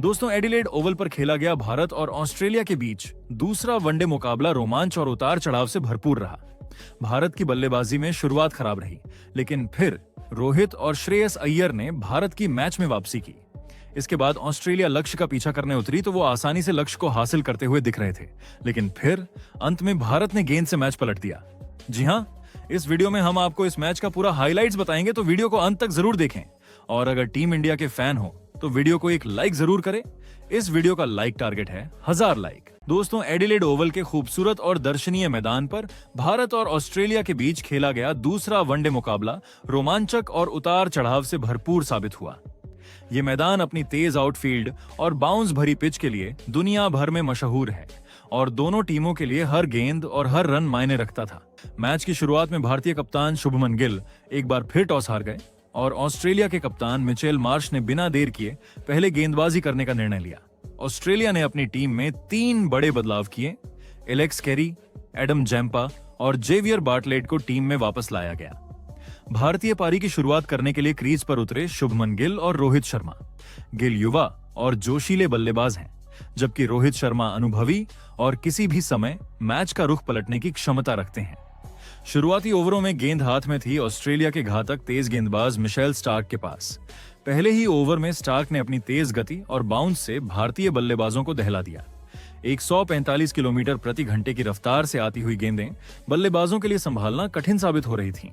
दोस्तों, Adelaide Oval पर खेला गया भारत और ऑस्ट्रेलिया के बीच दूसरा वनडे मुकाबला रोमांच और उतार चढ़ाव से भरपूर रहा। भारत की बल्लेबाजी में शुरुआत खराब रही, लेकिन फिर रोहित और श्रेयस अय्यर ने भारत की मैच में वापसी की। इसके बाद ऑस्ट्रेलिया लक्ष्य का पीछा करने उतरी तो वो आसानी से लक्ष्य को हासिल करते हुए दिख रहे थे, लेकिन फिर अंत में भारत ने गेंद से मैच पलट दिया। जी हां, इस वीडियो में हम आपको इस मैच का पूरा हाइलाइट्स बताएंगे, तो वीडियो को अंत तक जरूर देखें। और अगर टीम इंडिया के फैन हो तो वीडियो को एक लाइक जरूर करें। इस वीडियो का लाइक टारगेट है 1000 लाइक। दोस्तों, एडिलेड ओवल के खूबसूरत और दर्शनीय मैदान पर भारत और ऑस्ट्रेलिया के बीच खेला गया दूसरा वनडे मुकाबला रोमांचक और उतार चढ़ाव से भरपूर साबित हुआ। ये मैदान अपनी तेज आउटफील्ड और बाउंस भरी पिच के लिए दुनिया भर में मशहूर है और दोनों टीमों के लिए हर गेंद और हर रन मायने रखता था। मैच की शुरुआत में भारतीय कप्तान शुभमन गिल एक बार फिर टॉस हार गए और ऑस्ट्रेलिया के कप्तान मिचेल मार्श ने बिना देर किए पहले गेंदबाजी करने का निर्णय लिया। ऑस्ट्रेलिया ने अपनी टीम में 3 बड़े बदलाव किए। एलेक्स कैरी, एडम जैम्पा और जेवियर बार्टलेट को टीम में वापस लाया गया। भारतीय पारी की शुरुआत करने के लिए क्रीज पर उतरे शुभमन गिल और रोहित शर्मा। गिल युवा और जोशीले बल्लेबाज हैं, जबकि रोहित शर्मा अनुभवी और किसी भी समय मैच का रुख पलटने की क्षमता रखते हैं। शुरुआती ओवरों में गेंद हाथ में थी ऑस्ट्रेलिया के घातक तेज गेंदबाज मिशेल स्टार्क के पास। पहले ही ओवर में स्टार्क ने अपनी तेज गति और बाउंस से भारतीय बल्लेबाजों को दहला दिया। 145 किलोमीटर प्रति घंटे की रफ्तार से आती हुई गेंदें बल्लेबाजों के लिए संभालना कठिन साबित हो रही थीं।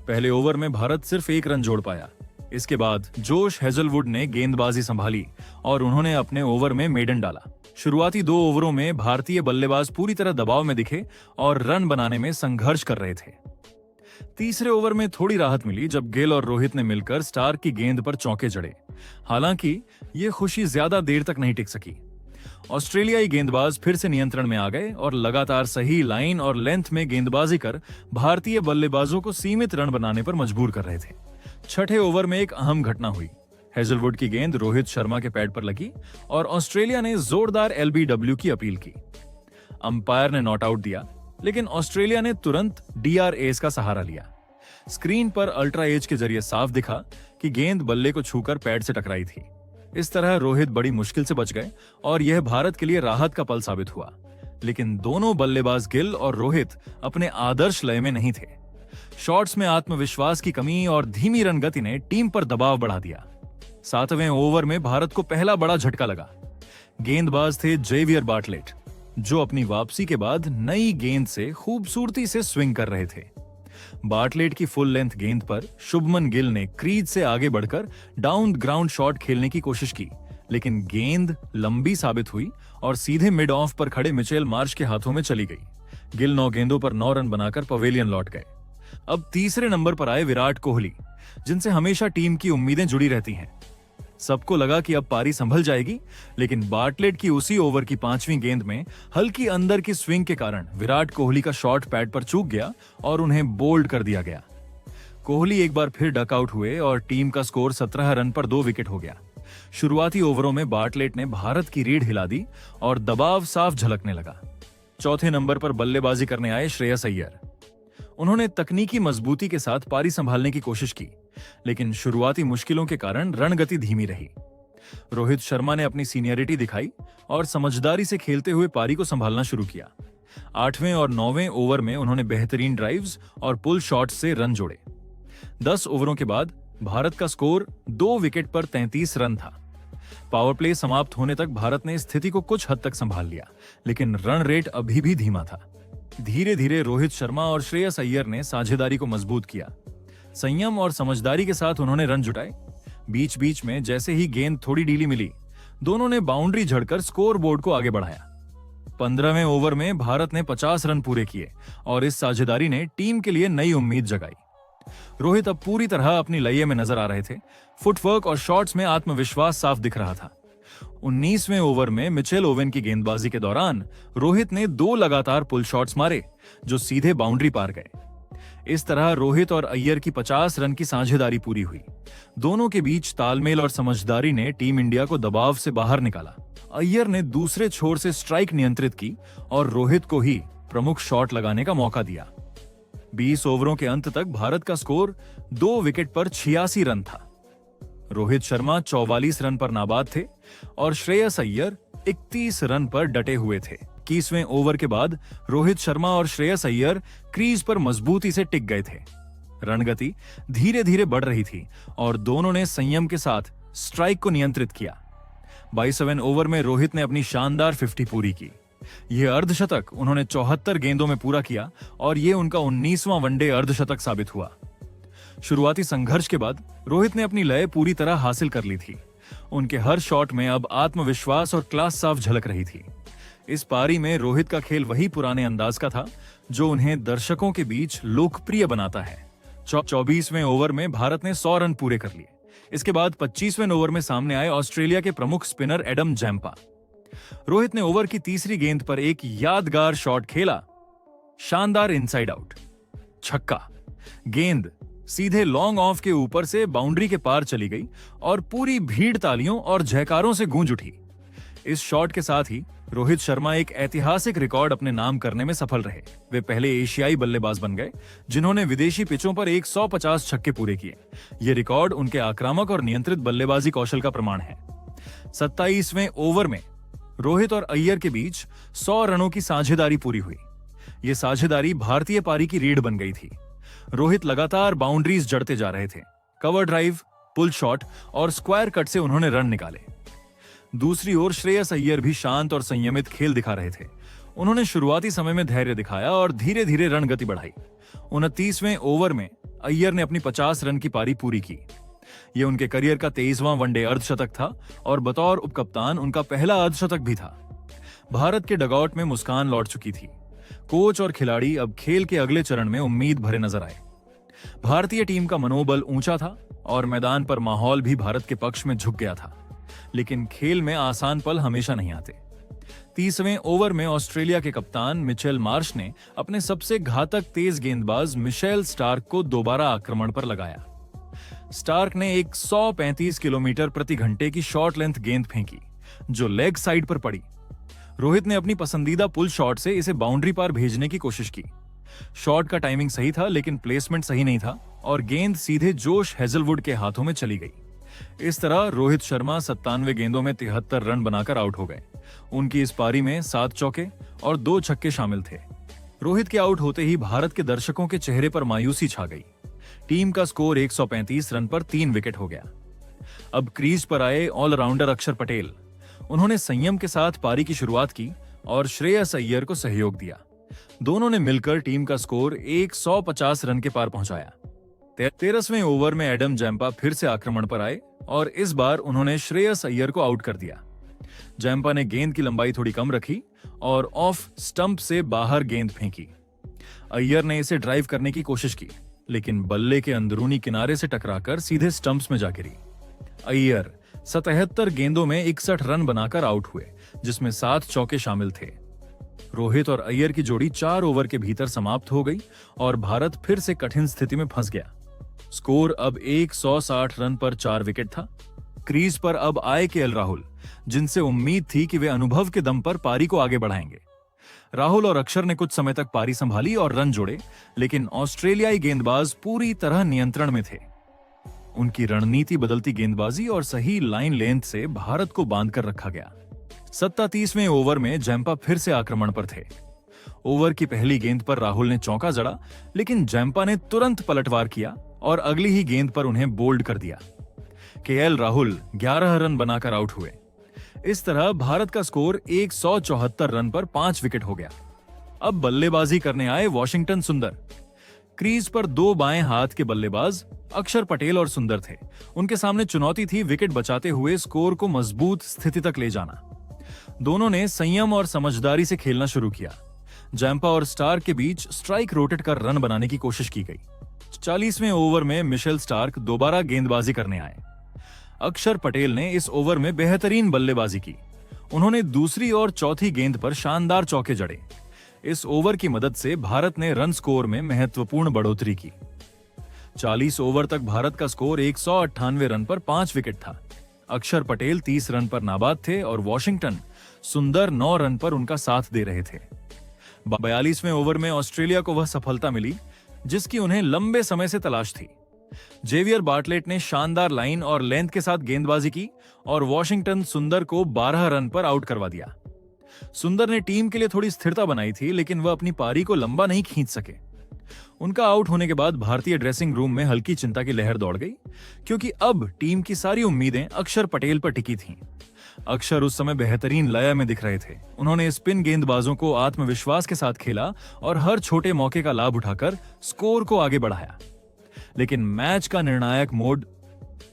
पहले ओवर में भारत सिर्फ 1 रन जोड़ पाया। इसके बाद जोश हेजलवुड ने गेंदबाजी संभाली और उन्होंने अपने ओवर में मेडन डाला। शुरुआती 2 ओवरों में भारतीय बल्लेबाज पूरी तरह दबाव में दिखे और रन बनाने में संघर्ष कर रहे थे। तीसरे ओवर में थोड़ी राहत मिली जब गिल और रोहित ने मिलकर स्टार्क की गेंद पर चौके जड़े। हालांकि ये खुशी ज्यादा देर तक नहीं टिक सकी। ऑस्ट्रेलियाई गेंदबाज फिर से नियंत्रण में आ गए और लगातार सही लाइन और लेंथ में गेंदबाजी कर भारतीय बल्लेबाजों को सीमित रन बनाने पर मजबूर कर रहे थे। छठे ओवर में एक अहम घटना हुई। हेजलवुड की गेंद रोहित शर्मा के पैड पर लगी और ऑस्ट्रेलिया ने जोरदार एलबीडब्ल्यू की अपील की। अंपायर ने नॉट आउट दिया, लेकिन ऑस्ट्रेलिया ने तुरंत डीआरएस का सहारा लिया। स्क्रीन पर अल्ट्रा एज के जरिए साफ दिखा कि गेंद बल्ले को छूकर पैड से टकराई थी। इस तरह रोहित बड़ी मुश्किल से बच गए और यह भारत के लिए राहत का पल साबित हुआ। लेकिन दोनों बल्लेबाज गिल और रोहित अपने आदर्श लय में नहीं थे। शॉट्स में आत्मविश्वास की कमी और धीमी रन गति ने टीम पर दबाव बढ़ा दिया। 7वें ओवर में भारत को पहला बड़ा झटका लगा। गेंदबाज थे जेवियर बार्टलेट, जो अपनी वापसी के बाद नई गेंद से खूबसूरती से स्विंग कर रहे थे। बार्टलेट की फुल लेंथ गेंद पर शुभमन गिल ने क्रीज से आगे बढ़कर डाउन ग्राउंड शॉट खेलने की कोशिश की, लेकिन गेंद लंबी साबित हुई और सीधे मिड ऑफ पर खड़े मिचेल मार्श के हाथों में चली गई। गिल 9 गेंदों पर 9 रन बनाकर पवेलियन लौट गए। अब तीसरे नंबर पर आए विराट कोहली, जिनसे हमेशा टीम की उम्मीदें जुड़ी रहती हैं। सबको लगा कि अब पारी संभल जाएगी, लेकिन बार्टलेट की उसी ओवर की 5वीं गेंद में हल्की अंदर की स्विंग के कारण विराट कोहली का शॉट पैड पर चूक गया और उन्हें बोल्ड कर दिया गया। कोहली एक बार फिर डक आउट हुए और टीम का स्कोर 17 रन पर 2 विकेट हो गया। शुरुआती ओवरों में बार्टलेट ने भारत की रीढ़ हिला दी और दबाव साफ झलकने लगा। चौथे नंबर पर बल्लेबाजी करने आए श्रेयस अय्यर। उन्होंने तकनीकी मजबूती के साथ पारी संभालने की कोशिश की, लेकिन शुरुआती मुश्किलों के कारण रणगति धीमी रही। रोहित शर्मा ने अपनी सीनियरिटी दिखाई और समझदारी से खेलते हुए पारी को संभालना शुरू किया। 8वें और 9वें ओवर में उन्होंने बेहतरीन ड्राइव्स और पुल शॉट्स से रन जोड़े। 10 ओवरों के बाद भारत का स्कोर 2 विकेट पर 33 रन था। पावर प्ले समाप्त होने तक भारत ने स्थिति को कुछ हद तक संभाल लिया, लेकिन रन रेट अभी भी धीमा था। धीरे धीरे रोहित शर्मा और श्रेयस अय्यर ने साझेदारी को मजबूत किया। संयम और समझदारी के साथ उन्होंने रन जुटाए। बीच बीच में जैसे ही गेंद थोड़ी ढीली मिली, दोनों ने बाउंड्री झड़कर स्कोर बोर्ड को आगे बढ़ाया। 15वें ओवर में भारत ने 50 रन पूरे किए और इस साझेदारी ने टीम के लिए नई उम्मीद जगाई। रोहित अब पूरी तरह अपनी लय में नजर आ रहे थे। फुटवर्क और शॉट्स में आत्मविश्वास साफ दिख रहा था। 19वें ओवर में मिचेल ओवेन की गेंदबाजी के दौरान रोहित ने 2 लगातार पुल शॉट्स मारे, जो सीधे बाउंड्री पार गए। इस तरह रोहित और अय्यर की 50 रन की साझेदारी पूरी हुई। दोनों के बीच तालमेल और समझदारी ने टीम इंडिया को दबाव से बाहर निकाला। अय्यर ने दूसरे छोर से स्ट्राइक नियंत्रित की और रोहित को ही प्रमुख शॉट लगाने का मौका दिया। 20 ओवरों के अंत तक भारत का स्कोर 2 विकेट पर 86 रन था। रोहित शर्मा 44 रन पर नाबाद थे और श्रेयस अय्यर 31 रन पर डटे हुए थे। 21वें ओवर के बाद रोहित शर्मा और श्रेयस अय्यर क्रीज पर मजबूती से टिक गए थे। रणगति धीरे धीरे बढ़ रही थी और दोनों ने संयम के साथ स्ट्राइक को नियंत्रित किया। 22वें ओवर में रोहित ने अपनी शानदार 50 पूरी की। यह अर्धशतक उन्होंने 74 गेंदों में पूरा किया और यह उनका 19वां वनडे अर्धशतक साबित हुआ। शुरुआती संघर्ष के बाद रोहित ने अपनी लय पूरी तरह हासिल कर ली थी। उनके हर शॉट में अब आत्मविश्वास और क्लास साफ झलक रही थी। इस पारी में रोहित का खेल वही पुराने अंदाज का था जो उन्हें दर्शकों के बीच लोकप्रिय बनाता है। 24वें ओवर में भारत ने 100 रन पूरे कर लिए। इसके बाद 25वें ओवर में सामने आए ऑस्ट्रेलिया के प्रमुख स्पिनर एडम जैम्पा। रोहित ने ओवर की तीसरी गेंद पर एक यादगार शॉट खेला, शानदार इनसाइड आउट छक्का। गेंद सीधे लॉन्ग ऑफ के ऊपर से बाउंड्री के पार चली गई और पूरी भीड़ तालियों और जयकारों से गूंज उठी। इस शॉट के साथ ही रोहित शर्मा एक ऐतिहासिक रिकॉर्ड अपने नाम करने में सफल रहे। वे पहले एशियाई बल्लेबाज बन गए जिन्होंने विदेशी पिचों पर 150 छक्के पूरे किए। यह रिकॉर्ड उनके आक्रामक और नियंत्रित बल्लेबाजी कौशल का प्रमाण है। 27वें ओवर में रोहित और अय्यर के बीच 100 रनों की साझेदारी पूरी हुई। यह साझेदारी भारतीय पारी की रीढ़ बन गई थी। रोहित लगातार बाउंड्रीज जड़ते जा रहे थे। कवर ड्राइव, पुल शॉट और स्क्वायर कट से उन्होंने रन निकाले। दूसरी ओर श्रेयस अय्यर भी शांत और संयमित खेल दिखा रहे थे। उन्होंने शुरुआती समय में धैर्य दिखाया और धीरे धीरे रन गति बढ़ाई। 29वें ओवर में अय्यर ने अपनी 50 रन की पारी पूरी की। यह उनके करियर का 23वां वनडे अर्धशतक था और बतौर उपकप्तान उनका पहला अर्धशतक भी था। भारत के डगआउट में मुस्कान लौट चुकी थी। कोच और खिलाड़ी अब खेल के अगले चरण में उम्मीद भरे नजर आए। भारतीय टीम का मनोबल ऊंचा था और मैदान पर माहौल भी भारत के पक्ष में झुक गया था। लेकिन खेल में आसान पल हमेशा नहीं आते। 30वें ओवर में ऑस्ट्रेलिया के कप्तान मिचेल मार्श ने अपने सबसे घातक तेज गेंदबाज मिशेल स्टार्क को दोबारा आक्रमण पर लगाया। स्टार्क ने एक 135 किलोमीटर प्रति घंटे की शॉर्ट लेंथ गेंद फेंकी जो लेग साइड पर पड़ी। रोहित ने अपनी पसंदीदा पुल शॉट से इसे बाउंड्री पार भेजने की कोशिश की। शॉट का टाइमिंग सही था लेकिन प्लेसमेंट सही नहीं था और गेंद सीधे जोश हेजलवुड के हाथों में चली गई। इस तरह रोहित शर्मा 97 गेंदों में 73 रन बनाकर आउट हो गए। उनकी इस पारी में 7 चौके और 2 छक्के शामिल थे। रोहित के आउट होते ही भारत के दर्शकों के चेहरे पर मायूसी छा गई। टीम का स्कोर 135 रन पर 3 विकेट हो गया। अब क्रीज पर आए ऑलराउंडर अक्षर पटेल। उन्होंने संयम के साथ पारी की शुरुआत की और श्रेयस अय्यर को सहयोग दिया। दोनों ने मिलकर टीम का स्कोर 150 रन के पार पहुंचाया। 13वें ओवर में एडम जैम्पा फिर से आक्रमण पर आए और इस बार उन्होंने श्रेयस अय्यर को आउट कर दिया। जैम्पा ने गेंद की लंबाई थोड़ी कम रखी और ऑफ स्टंप से बाहर गेंद फेंकी। अय्यर ने इसे ड्राइव करने की कोशिश की लेकिन बल्ले के अंदरूनी किनारे से टकराकर सीधे स्टंप्स में जा गिरी। अय्यर 77 गेंदों में 61 रन बनाकर आउट हुए जिसमें 7 चौके शामिल थे। रोहित और अय्यर की जोड़ी 4 ओवर के भीतर समाप्त हो गई और भारत फिर से कठिन स्थिति में फंस गया। स्कोर अब 160 रन पर 4 विकेट था। क्रीज पर अब आए केएल राहुल, जिनसे उम्मीद थी कि वे अनुभव के दम पर पारी को आगे बढ़ाएंगे। राहुल और अक्षर ने कुछ समय तक पारी संभाली और रन जोड़े लेकिन ऑस्ट्रेलियाई गेंदबाज पूरी तरह नियंत्रण में थे। उनकी रणनीति बदलती गेंदबाजी और सही लाइन लेंथ से भारत को बांध कर रखा गया। 37वें ओवर में जैम्पा फिर से आक्रमण पर थे। ओवर की पहली गेंद पर राहुल ने चौका जड़ा लेकिन जैम्पा ने तुरंत पलटवार किया और अगली ही गेंद पर उन्हें बोल्ड कर दिया। केएल राहुल 11 रन बनाकर आउट हुए। इस तरह भारत का स्कोर 174 रन पर 5 विकेट हो गया। अब बल्लेबाजी करने आए वॉशिंगटन सुंदर। क्रीज पर 2 बाएं हाथ के बल्लेबाज अक्षर पटेल और सुंदर थे। उनके सामने चुनौती थी विकेट बचाते हुए स्कोर को मजबूत स्थिति तक ले जाना। दोनों ने संयम और समझदारी से खेलना शुरू किया। जैम्पा और स्टार्क के बीच स्ट्राइक रोटेट कर रन बनाने की कोशिश की गई। 40वें ओवर में मिशेल स्टार्क दोबारा गेंदबाजी करने आए। अक्षर पटेल ने इस ओवर में बेहतरीन बल्लेबाजी की। उन्होंने दूसरी और चौथी गेंद पर शानदार चौके जड़े। इस ओवर की मदद से भारत ने रन स्कोर में महत्वपूर्ण बढ़ोतरी की। 40 ओवर तक भारत का स्कोर 198 रन पर 5 विकेट था। अक्षर पटेल 30 रन पर नाबाद थे और वॉशिंगटन सुंदर 9 रन पर उनका साथ दे रहे थे। 42वें ओवर में ऑस्ट्रेलिया को वह सफलता मिली जिसकी उन्हें लंबे समय से तलाश थी। जेवियर बार्टलेट ने शानदार लाइन और लेंथ के साथ गेंदबाजी की और वॉशिंगटन सुंदर को 12 रन पर आउट करवा दिया। सुंदर ने टीम के लिए थोड़ी स्थिरता बनाई थी, लेकिन वह अपनी पारी को लंबा नहीं खींच सके। उनका आउट होने के बाद भारतीय ड्रेसिंग रूम में हल्की चिंता की लहर दौड़ गई, क्योंकि अब टीम की सारी उम्मीदें अक्षर पटेल पर टिकी थीं। अक्षर उस समय बेहतरीन लय में दिख रहे थे। उन्होंने स्पिन गेंदबाजों को आत्मविश्वास के साथ खेला और हर छोटे मौके का लाभ उठाकर स्कोर को आगे बढ़ाया। लेकिन मैच का निर्णायक मोड़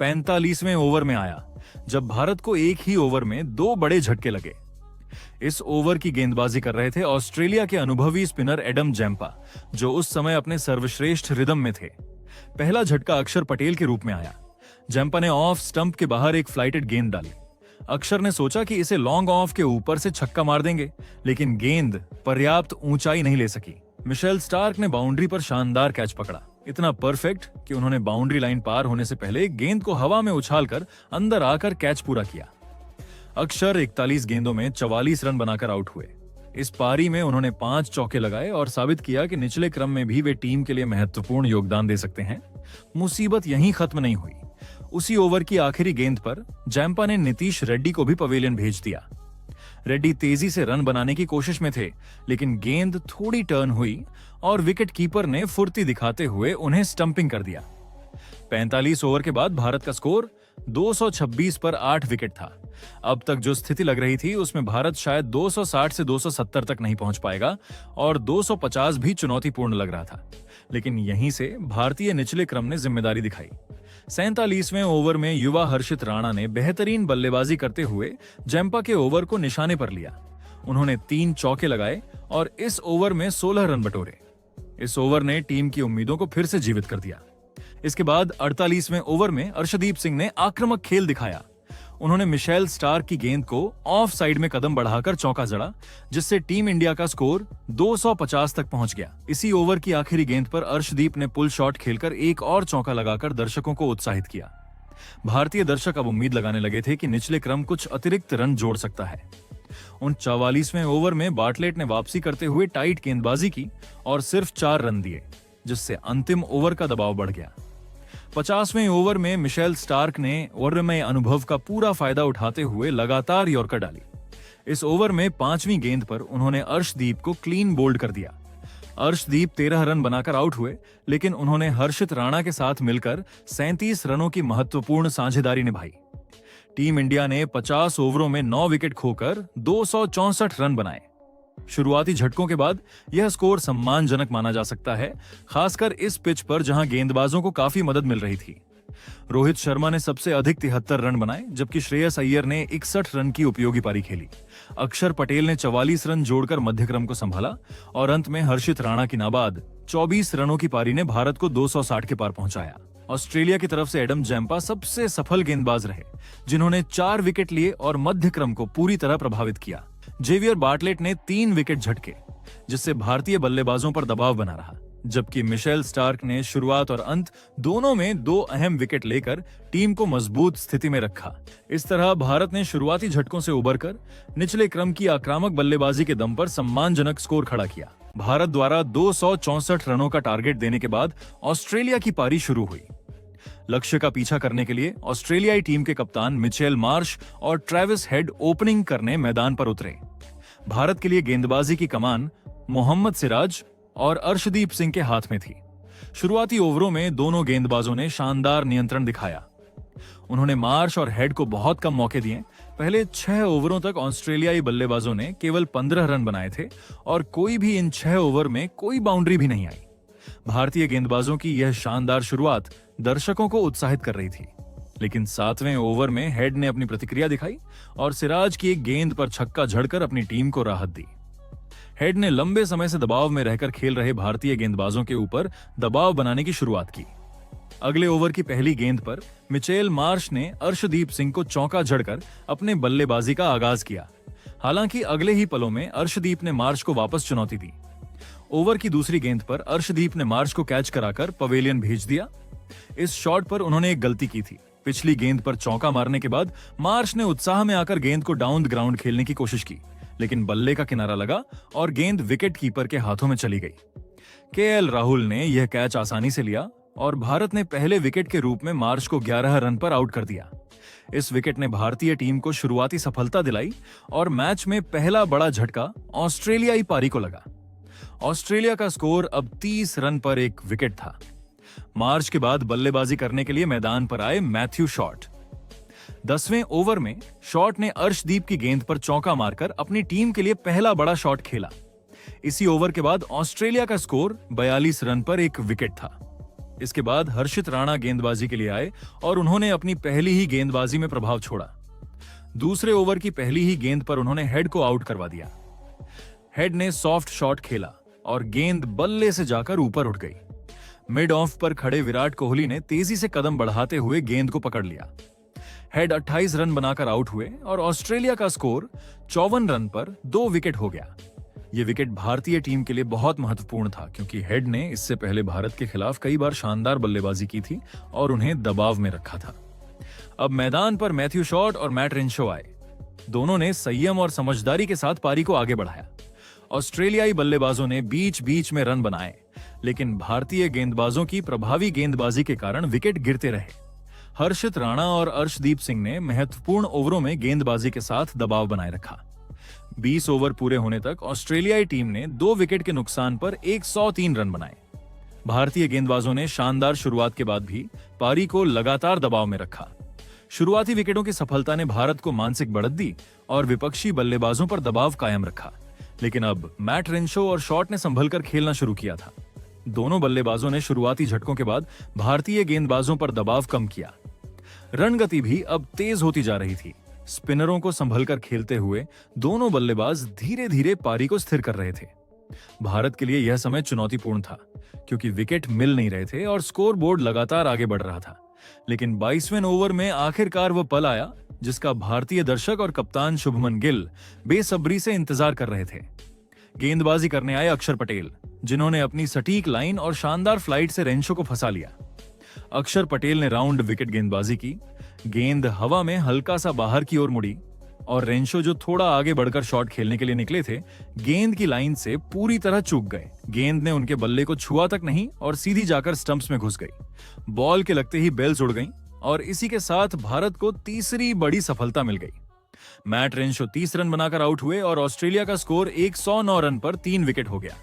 45वें ओवर में आया, जब भारत को एक ही ओवर में 2 बड़े झटके लगे। इस ओवर की गेंदबाजी कर रहे थे ऑस्ट्रेलिया के अनुभवी स्पिनर एडम जैम्पा, जो उस समय अपने सर्वश्रेष्ठ रिदम में थे। पहला झटका अक्षर पटेल के रूप में आया। जैम्पा ने ऑफ स्टंप के बाहर एक फ्लाइटेड गेंद डाली। अक्षर ने सोचा कि इसे लॉन्ग ऑफ के ऊपर से छक्का मार देंगे, लेकिन गेंद पर्याप्त ऊंचाई नहीं ले सकी। मिशेल स्टार्क ने बाउंड्री पर शानदार कैच पकड़ा, इतना परफेक्ट कि उन्होंने बाउंड्री लाइन पार होने से पहले गेंद को हवा में उछालकर अंदर आकर कैच पूरा किया। अक्षर 41 गेंदों में 44 रन बनाकर आउट हुए। इस पारी में उन्होंने 5 चौके लगाए और साबित किया कि निचले क्रम में भी वे टीम के लिए महत्वपूर्ण योगदान दे सकते हैं। मुसीबत यहीं खत्म नहीं हुई। उसी ओवर की आखिरी गेंद पर जैम्पा ने नीतीश रेड्डी को भी पवेलियन भेज दिया। रेड्डी तेजी से रन बनाने की कोशिश में थे, लेकिन गेंद थोड़ी टर्न हुई और विकेट कीपर ने फुर्ती दिखाते हुए उन्हें स्टंपिंग कर दिया। 45 ओवर के बाद भारत का स्कोर 226 पर 8 विकेट था। अब तक जो स्थिति लग रही थी उसमें भारत शायद 260 से 270 तक नहीं पहुंच पाएगा और 250 भी चुनौतीपूर्ण लग रहा था। लेकिन यहीं से भारतीय निचले क्रम ने जिम्मेदारी दिखाई। 47वें ओवर में युवा हर्षित राणा ने बेहतरीन बल्लेबाजी करते हुए जैम्पा के ओवर को निशाने पर लिया। उन्होंने 3 चौके लगाए और इस ओवर में 16 रन बटोरे। इस ओवर ने टीम की उम्मीदों को फिर से जीवित कर दिया। इसके बाद 48वें ओवर में अर्शदीप सिंह ने आक्रामक खेल दिखाया। उन्होंने मिशेल स्टार्क की गेंद को ऑफ साइड में कदम बढ़ाकर चौका जड़ा, जिससे टीम इंडिया का स्कोर 250 तक पहुंच गया। इसी ओवर की आखिरी गेंद पर अर्शदीप ने पुल शॉट खेलकर एक और चौका लगाकर दर्शकों को उत्साहित किया। भारतीय दर्शक अब उम्मीद लगाने लगे थे कि निचले क्रम कुछ अतिरिक्त रन जोड़ सकता है। 44वें ओवर में बार्टलेट ने वापसी करते हुए टाइट गेंदबाजी की और सिर्फ 4 रन दिए, जिससे अंतिम ओवर का दबाव बढ़ गया। 50वें ओवर में मिशेल स्टार्क ने ओवर में अनुभव का पूरा फायदा उठाते हुए लगातार यॉर्कर डाली। इस ओवर में 5वीं गेंद पर उन्होंने अर्शदीप को क्लीन बोल्ड कर दिया। अर्शदीप 13 रन बनाकर आउट हुए, लेकिन उन्होंने हर्षित राणा के साथ मिलकर 37 रनों की महत्वपूर्ण साझेदारी निभाई। टीम इंडिया ने 50 ओवरों में 9 विकेट खोकर 264 रन बनाए। शुरुआती झटकों के बाद यह स्कोर सम्मानजनक माना जा सकता है, खासकर इस पिच पर जहां गेंदबाजों को काफी मदद मिल रही थी। रोहित शर्मा ने सबसे अधिक 73 रन बनाए, जबकि श्रेयस अय्यर ने 61 रन की उपयोगी पारी खेली। अक्षर पटेल ने 44 रन जोड़कर मध्यक्रम को संभाला और अंत में हर्षित राणा की नाबाद 24 रनों की पारी ने भारत को 260 के पार पहुंचाया। ऑस्ट्रेलिया की तरफ से एडम जैम्पा सबसे सफल गेंदबाज रहे, जिन्होंने 4 विकेट लिए और मध्यक्रम को पूरी तरह प्रभावित किया। जेवियर बार्टलेट ने 3 विकेट झटके, जिससे भारतीय बल्लेबाजों पर दबाव बना रहा, जबकि मिशेल स्टार्क ने शुरुआत और अंत दोनों में 2 अहम विकेट लेकर टीम को मजबूत स्थिति में रखा। इस तरह भारत ने शुरुआती झटकों से उबरकर निचले क्रम की आक्रामक बल्लेबाजी के दम पर सम्मानजनक स्कोर खड़ा किया। भारत द्वारा 264 रनों का टारगेट देने के बाद ऑस्ट्रेलिया की पारी शुरू हुई। लक्ष्य का पीछा करने के लिए ऑस्ट्रेलियाई टीम के कप्तान मिचेल मार्श और ट्रेविस हेड ओपनिंग करने मैदान पर उतरे। भारत के लिए गेंदबाजी की कमान मोहम्मद सिराज और अर्शदीप सिंह के हाथ में थी। शुरुआती ओवरों में दोनों गेंदबाजों ने शानदार नियंत्रण दिखाया। उन्होंने मार्श और हेड को बहुत कम मौके दिए। पहले 6 ओवरों तक ऑस्ट्रेलियाई बल्लेबाजों ने केवल 15 रन बनाए थे और कोई भी इन 6 ओवर में कोई बाउंड्री भी नहीं आई। भारतीय गेंदबाजों की यह शानदार शुरुआत दर्शकों को उत्साहित कर रही थी, लेकिन 7वें ओवर में हेड ने अपनी प्रतिक्रिया दिखाई और सिराज की एक गेंद पर छक्का झड़कर अपनी टीम को राहत दी। हेड ने लंबे समय से दबाव में रहकर खेल रहे भारतीय गेंदबाजों के ऊपर दबाव बनाने की शुरुआत की। अगले ओवर की पहली गेंद पर मिचेल मार्श ने अर्शदीप सिंह को चौका जड़कर अपने बल्लेबाजी का आगाज किया। हालांकि अगले ही पलों में अर्शदीप ने मार्श को वापस चुनौती दी। ओवर की दूसरी गेंद पर अर्शदीप ने मार्श को कैच कराकर पवेलियन भेज दिया। इस शॉट पर उन्होंने एक गलती की थी। पिछली गेंद पर चौका मारने के बाद मार्श ने उत्साह में आकर गेंद को डाउन द ग्राउंड खेलने की कोशिश की, लेकिन बल्ले का किनारा लगा और गेंद विकेट कीपर के हाथों में चली गई। केएल राहुल ने यह कैच आसानी से लिया और भारत ने पहले विकेट के रूप में मार्श को 11 रन पर आउट कर दिया। इस विकेट ने भारतीय टीम को शुरुआती सफलता दिलाई और मैच में पहला बड़ा झटका ऑस्ट्रेलियाई पारी को लगा। ऑस्ट्रेलिया का स्कोर अब 30 रन पर एक विकेट था। मार्च के बाद बल्लेबाजी करने के लिए मैदान पर आए मैथ्यू शॉट। 10वें ओवर में शॉट ने अर्शदीप की गेंद पर चौका मारकर अपनी टीम के लिए पहला बड़ा शॉट खेला। इसी ओवर के बाद ऑस्ट्रेलिया का स्कोर 42 रन पर एक विकेट था। इसके बाद हर्षित राणा गेंदबाजी के लिए आए और उन्होंने अपनी पहली ही गेंदबाजी में प्रभाव छोड़ा। दूसरे ओवर की पहली ही गेंद पर उन्होंने हेड को आउट करवा दिया। हेड ने सॉफ्ट शॉट खेला और गेंद बल्ले से जाकर ऊपर उठ गई। मिड ऑफ पर खड़े विराट कोहली ने तेजी से कदम बढ़ाते हुए गेंद को पकड़ लिया। हेड 28 रन बनाकर आउट हुए और ऑस्ट्रेलिया का स्कोर 54 रन पर 2 विकेट हो गया। यह विकेट भारतीय टीम के लिए बहुत महत्वपूर्ण था क्योंकि हेड ने इससे पहले भारत के खिलाफ कई बार शानदार बल्लेबाजी की थी और उन्हें दबाव में रखा था। अब मैदान पर मैथ्यू शॉट और मैट रेनशो आए। दोनों ने संयम और समझदारी के साथ पारी को आगे बढ़ाया। ऑस्ट्रेलियाई बल्लेबाजों ने बीच बीच में रन बनाए, लेकिन भारतीय गेंदबाजों की प्रभावी गेंदबाजी के कारण विकेट गिरते रहे। हर्षित राणा और अर्शदीप सिंह ने महत्वपूर्ण ओवरों में गेंदबाजी के साथ दबाव बनाए रखा। 20 ओवर पूरे होने तक ऑस्ट्रेलियाई टीम ने 2 विकेट के नुकसान पर 103 रन बनाए। भारतीय गेंदबाजों ने शानदार शुरुआत के बाद भी पारी को लगातार दबाव में रखा। शुरुआती विकेटों की सफलता ने भारत को मानसिक बढ़त दी और विपक्षी बल्लेबाजों पर दबाव कायम रखा। लेकिन अब मैट रेनशो और शॉट ने संभलकर खेलना शुरू किया था। दोनों बल्लेबाजों ने शुरुआती झटकों के बाद भारतीय गेंदबाजों पर दबाव कम किया। रन गति भी अब तेज होती जा रही थी। स्पिनरों को संभलकर खेलते हुए दोनों बल्लेबाज धीरे धीरे पारी को स्थिर कर रहे थे। भारत के लिए यह समय चुनौतीपूर्ण था क्योंकि विकेट मिल नहीं रहे थे और स्कोर बोर्ड लगातार आगे बढ़ रहा था। लेकिन 22वें ओवर में आखिरकार वह पल आया जिसका भारतीय दर्शक और कप्तान शुभमन गिल बेसब्री से इंतजार कर रहे थे। गेंदबाजी करने आए अक्षर पटेल, जिन्होंने अपनी सटीक लाइन और शानदार फ्लाइट से रेनशो को फंसा लिया। अक्षर पटेल ने राउंड विकेट गेंदबाजी की। गेंद हवा में हल्का सा बाहर की ओर मुड़ी और रेनशो, जो थोड़ा आगे बढ़कर शॉट खेलने के लिए निकले थे, गेंद की लाइन से पूरी तरह चूक गए। गेंद ने उनके बल्ले को छुआ तक नहीं और सीधी जाकर स्टंप्स में घुस गई। बॉल के लगते ही बेल्स उड़ गईं और इसी के साथ भारत को तीसरी बड़ी सफलता मिल गई। मैट रेनशो 30 रन बनाकर आउट हुए और ऑस्ट्रेलिया का स्कोर 109 रन पर 3 विकेट हो गया।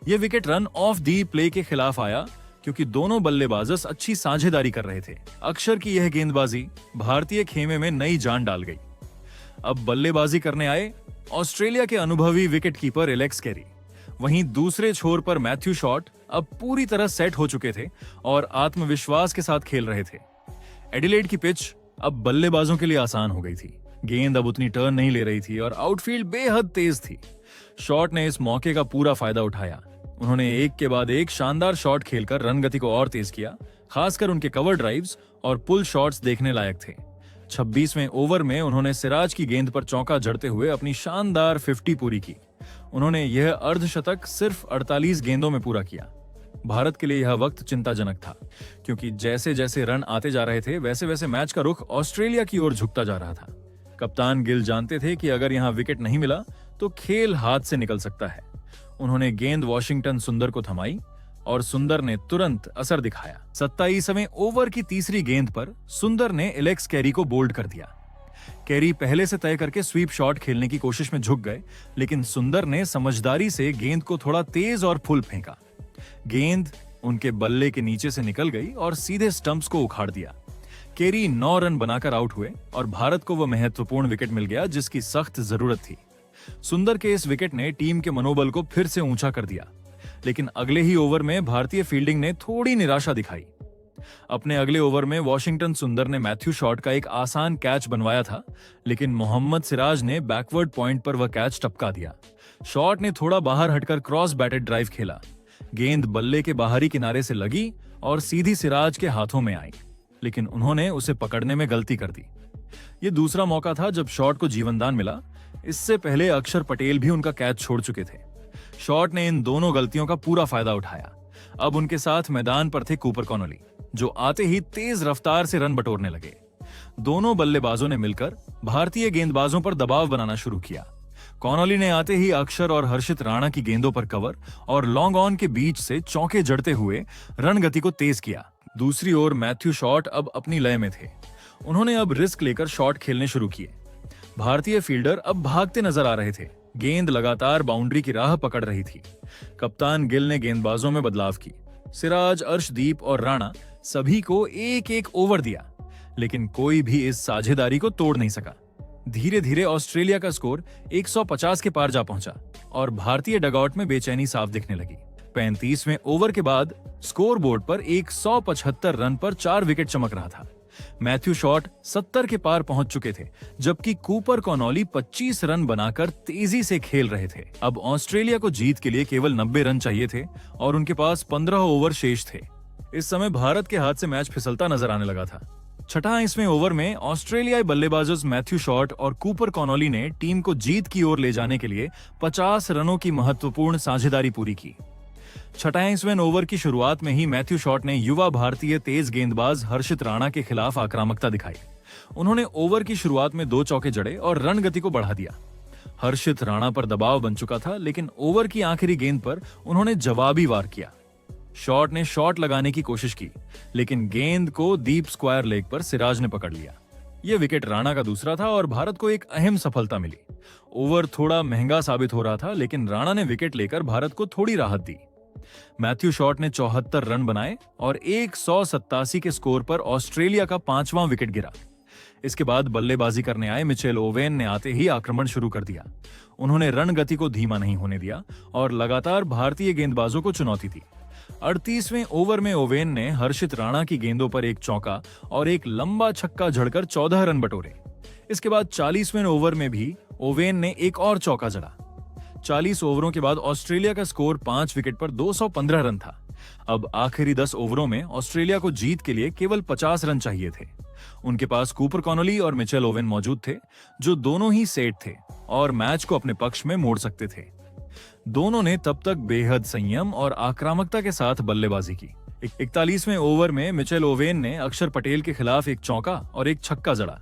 यह wicket run of the play के खिलाफ आया क्योंकि दोनों बल्लेबाज अच्छी साझेदारी कर रहे थे। अक्षर की यह गेंदबाजी भारतीय खेमे में नई जान डाल गई। अब बल्लेबाजी करने आए ऑस्ट्रेलिया के अनुभवी विकेटकीपर एलेक्स कैरी। वहीं दूसरे छोर पर मैथ्यू शॉट अब पूरी तरह सेट हो चुके थे और आत्मविश्वास के साथ खेल रहे थे। एडिलेड की पिच अब बल्लेबाजों के लिए आसान हो गई थी। गेंद अब उतनी टर्न नहीं ले रही थी और आउटफील्ड बेहद तेज थी। शॉट ने इस मौके का पूरा फायदा उठाया। उन्होंने एक के बाद एक शानदार शॉट खेलकर रन गति को और तेज किया। खासकर उनके कवर ड्राइव्स और पुल शॉट्स देखने लायक थे। 26वें ओवर में उन्होंने सिराज की गेंद पर चौका जड़ते हुए अपनी शानदार 50 पूरी की। उन्होंने यह अर्धशतक सिर्फ 48 गेंदों में पूरा किया। भारत के लिए यह वक्त चिंताजनक था क्योंकि जैसे जैसे रन आते जा रहे थे वैसे वैसे मैच का रुख ऑस्ट्रेलिया की ओर झुकता जा रहा था। कप्तान गिल जानते थे कि अगर यहां विकेट नहीं मिला तो खेल हाथ से निकल सकता है। उन्होंने गेंद वॉशिंगटन सुंदर को थमाई और सुंदर ने तुरंत असर दिखाया। 27वें ओवर की तीसरी गेंद पर सुंदर ने एलेक्स कैरी को बोल्ड कर दिया। कैरी पहले से तय करके स्वीप शॉट खेलने की कोशिश में झुक गए, लेकिन सुंदर ने समझदारी से गेंद को थोड़ा तेज और फुल फेंका। गेंद उनके बल्ले के नीचे से निकल गई और सीधे स्टंप्स को उखाड़ दिया। कैरी 9 रन बनाकर आउट हुए और भारत को वह महत्वपूर्ण विकेट मिल गया जिसकी सख्त जरूरत थी। सुंदर के इस विकेट ने टीम के मनोबल को फिर से ऊंचा कर दिया, लेकिन अगले ही ओवर में भारतीय फील्डिंग ने थोड़ी निराशा दिखाई। अपने अगले ओवर में वॉशिंगटन सुंदर ने मैथ्यू शॉट का एक आसान कैच बनवाया था, लेकिन मोहम्मद सिराज ने बैकवर्ड पॉइंट पर वह कैच टपका दिया। शॉट ने थोड़ा बाहर हटकर क्रॉस बैटेड ड्राइव खेला। गेंद बल्ले के बाहरी किनारे से लगी और सीधी सिराज के हाथों में आई, लेकिन उन्होंने उसे पकड़ने में गलती कर दी। यह दूसरा मौका था जब शॉट को जीवनदान मिला। इससे पहले अक्षर पटेल भी उनका कैच छोड़ चुके थे। शॉट ने इन दोनों गलतियों का पूरा फायदा उठाया। अब उनके साथ मैदान पर थे कूपर कॉनोली, जो आते ही तेज रफ्तार से रन बटोरने लगे। दोनों बल्लेबाजों ने मिलकर भारतीय गेंदबाजों पर दबाव बनाना शुरू किया। कॉनोली ने आते ही अक्षर और हर्षित राणा की गेंदों पर कवर और लॉन्ग ऑन के बीच से चौके जड़ते हुए रन गति को तेज किया। दूसरी ओर मैथ्यू शॉट अब अपनी लय में थे। उन्होंने अब रिस्क लेकर शॉट खेलने शुरू किए। भारतीय फील्डर अब भागते नजर आ रहे थे। गेंद लगातार बाउंड्री की राह पकड़ रही थी। कप्तान गिल ने गेंदबाजों में बदलाव की। सिराज, अर्शदीप और राणा सभी को एक एक ओवर दिया, लेकिन कोई भी इस साझेदारी को तोड़ नहीं सका। धीरे धीरे ऑस्ट्रेलिया का स्कोर 150 के पार जा पहुंचा और भारतीय डगआउट में बेचैनी साफ दिखने लगी। 35वें ओवर के बाद स्कोर बोर्ड पर 175 रन पर 4 विकेट चमक रहा था। मैथ्यू शॉट 70 के पार पहुंच चुके थे, जबकि कूपर कॉनोली 25 रन बनाकर तेजी से खेल रहे थे। अब ऑस्ट्रेलिया को जीत के लिए केवल 90 रन चाहिए थे और उनके पास 15 ओवर शेष थे। इस समय भारत के हाथ से मैच फिसलता नजर आने लगा था। 28वें ओवर में ऑस्ट्रेलियाई बल्लेबाजों मैथ्यू शॉट और कूपर कॉनोली ने टीम को जीत की ओर ले जाने के लिए 50 रनों की महत्वपूर्ण साझेदारी पूरी की। 27वें ओवर की शुरुआत में ही मैथ्यू शॉट ने युवा भारतीय तेज गेंदबाज हर्षित राणा के खिलाफ आक्रामकता दिखाई। उन्होंने ओवर की शुरुआत में 2 चौके जड़े और रन गति को बढ़ा दिया। हर्षित राणा पर दबाव बन चुका था, लेकिन ओवर की आखिरी गेंद पर उन्होंने जवाबी वार किया। शॉट ने शॉट लगाने की कोशिश की, लेकिन गेंद को डीप स्क्वायर लेग पर सिराज ने पकड़ लिया। यह विकेट राणा का दूसरा था और भारत को एक अहम सफलता मिली। ओवर थोड़ा महंगा साबित हो रहा था, लेकिन राणा ने विकेट लेकर भारत को थोड़ी राहत दी। मैथ्यू शॉट ने 74 रन बनाए और 187 के स्कोर पर ऑस्ट्रेलिया का 5वां विकेट गिरा। इसके बाद बल्लेबाजी करने आए मिचेल ओवेन ने आते ही आक्रमण शुरू कर दिया। उन्होंने रन गति को धीमा नहीं होने दिया और लगातार भारतीय गेंदबाजों को चुनौती दी। 38वें ओवर में ओवेन ने हर्षित राणा की गेंदों पर एक चौका और एक लंबा छक्का जड़कर 14 रन बटोरे। इसके बाद 40वें ओवर में भी ओवेन ने एक और चौका जड़ा। 40 ओवरों के बाद ऑस्ट्रेलिया का स्कोर 5 विकेट पर 215 रन था। अब आखिरी 10 ओवरों में ऑस्ट्रेलिया को जीत के लिए केवल 50 रन चाहिए थे। उनके पास कूपर कॉनोली और मिचेल ओवेन मौजूद थे, जो दोनों ही सेट थे और मैच को अपने पक्ष में मोड़ सकते थे। दोनों ने तब तक बेहद संयम और आक्रामकता के साथ बल्लेबाजी की। 41वें ओवर में मिचेल ओवेन ने अक्षर पटेल के खिलाफ एक चौका और एक छक्का जड़ा।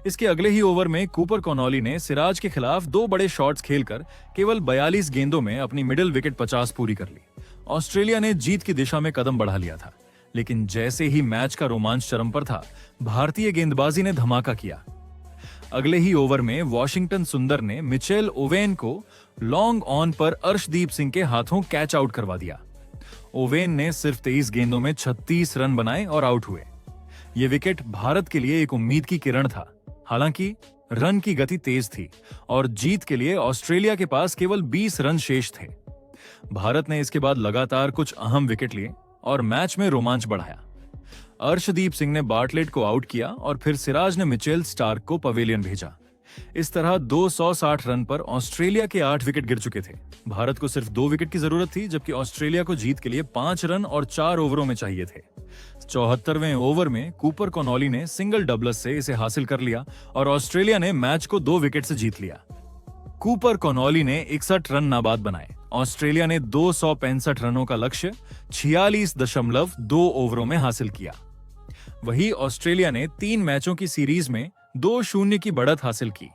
इसके अगले ही ओवर में कूपर कॉनोली ने सिराज के खिलाफ 2 बड़े शॉट्स खेलकर केवल 42 गेंदों में अपनी मिडिल विकेट 50 पूरी कर ली। ऑस्ट्रेलिया ने जीत की दिशा में कदम बढ़ा लिया था, लेकिन जैसे ही मैच का रोमांच चरम पर था, भारतीय गेंदबाजी ने धमाका किया। अगले ही ओवर में वॉशिंगटन सुंदर ने मिचेल ओवेन को लॉन्ग ऑन पर अर्शदीप सिंह के हाथों कैच आउट करवा दिया। ओवेन ने सिर्फ 23 गेंदों में 36 रन बनाए और आउट हुए। यह विकेट भारत के लिए एक उम्मीद की किरण था। हालांकि रन की गति तेज थी और जीत के लिए ऑस्ट्रेलिया के पास केवल 20 रन शेष थे। भारत ने इसके बाद लगातार कुछ अहम विकेट लिए और मैच में रोमांच बढ़ाया। अर्शदीप सिंह ने बार्टलेट को आउट किया और फिर सिराज ने मिचेल स्टार्क को पवेलियन भेजा। इस तरह 260 रन पर ऑस्ट्रेलिया के 8 विकेट गिर चुके थे। भारत को सिर्फ 2 विकेट की जरूरत थी, जबकि ऑस्ट्रेलिया को जीत के लिए 5 रन और 4 ओवरों में चाहिए थे। 74वें ओवर में कूपर कॉनोली ने सिंगल डबल्स से इसे हासिल कर लिया और ऑस्ट्रेलिया ने मैच को 2 विकेट से जीत लिया। कूपर कॉनोली ने 61 रन नाबाद बनाए। ऑस्ट्रेलिया ने 265 रनों का लक्ष्य 46.2 ओवरों में हासिल किया। वहीं ऑस्ट्रेलिया ने 3 मैचों की सीरीज में 2-0 की बढ़त हासिल की।